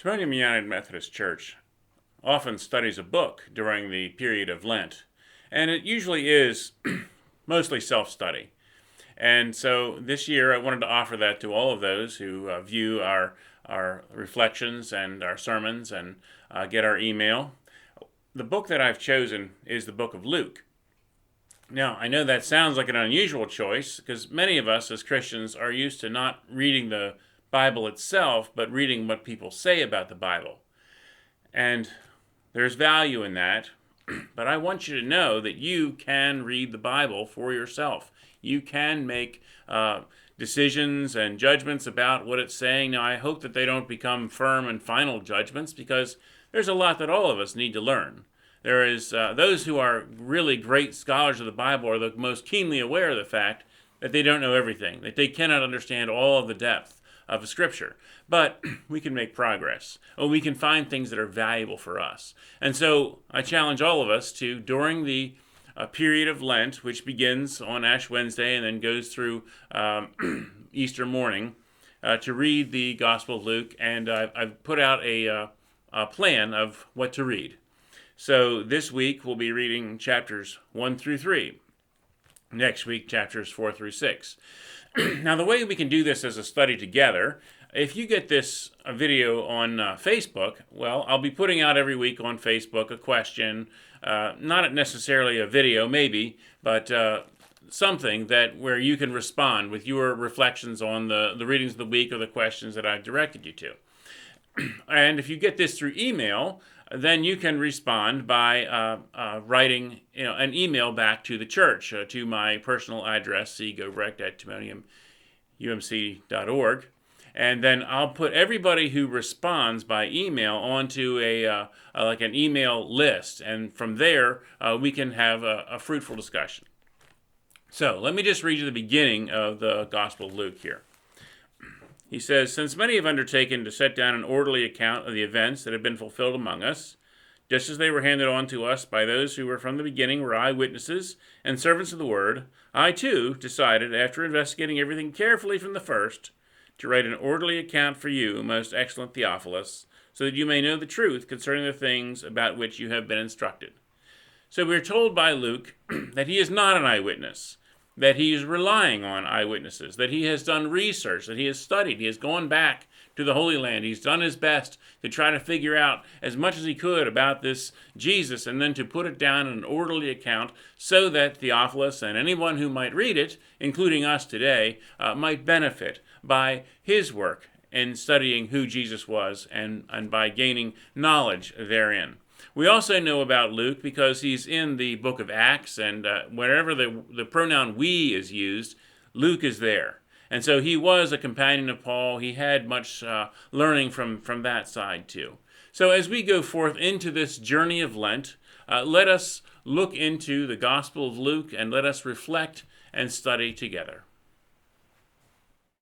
Timonium United Methodist Church often studies a book during the period of Lent, and it usually is mostly self-study. And so this year I wanted to offer that to all of those who view our reflections and our sermons and get our email. The book that I've chosen is the book of Luke. Now, I know that sounds like an unusual choice because many of us as Christians are used to not reading the Bible itself, but reading what people say about the Bible. And there's value in that, but I want you to know that you can read the Bible for yourself. You can make decisions and judgments about what it's saying. Now, I hope that they don't become firm and final judgments because there's a lot that all of us need to learn. There is those who are really great scholars of the Bible are the most keenly aware of the fact that they don't know everything, that they cannot understand all of the depth of Scripture. But we can make progress. We can find things that are valuable for us. And so I challenge all of us to, during the period of Lent, which begins on Ash Wednesday and then goes through Easter morning, to read the Gospel of Luke. And I've put out a plan of what to read. So this week we'll be reading chapters 1 through 3. Next week, chapters 4 through 6. Now, the way we can do this as a study together, if you get this video on Facebook, well, I'll be putting out every week on Facebook a question, not necessarily a video, maybe, but something that where you can respond with your reflections on the readings of the week or the questions that I've directed you to. And if you get this through email, then you can respond by writing an email back to the church, to my personal address, cgobrecht@timoniumumc.org. And then I'll put everybody who responds by email onto an email list. And from there, we can have a fruitful discussion. So let me just read you the beginning of the Gospel of Luke here. He says, "Since many have undertaken to set down an orderly account of the events that have been fulfilled among us, just as they were handed on to us by those who were from the beginning were eyewitnesses and servants of the word, I too decided, after investigating everything carefully from the first, to write an orderly account for you, most excellent Theophilus, so that you may know the truth concerning the things about which you have been instructed." So we're told by Luke that he is not an eyewitness, that he is relying on eyewitnesses, that he has done research, that he has studied, he has gone back to the Holy Land, he's done his best to try to figure out as much as he could about this Jesus and then to put it down in an orderly account so that Theophilus and anyone who might read it, including us today, might benefit by his work in studying who Jesus was and by gaining knowledge therein. We also know about Luke because he's in the book of Acts, and wherever the pronoun we is used, Luke is there. And so he was a companion of Paul. He had much learning from that side too. So as we go forth into this journey of Lent, let us look into the Gospel of Luke and let us reflect and study together.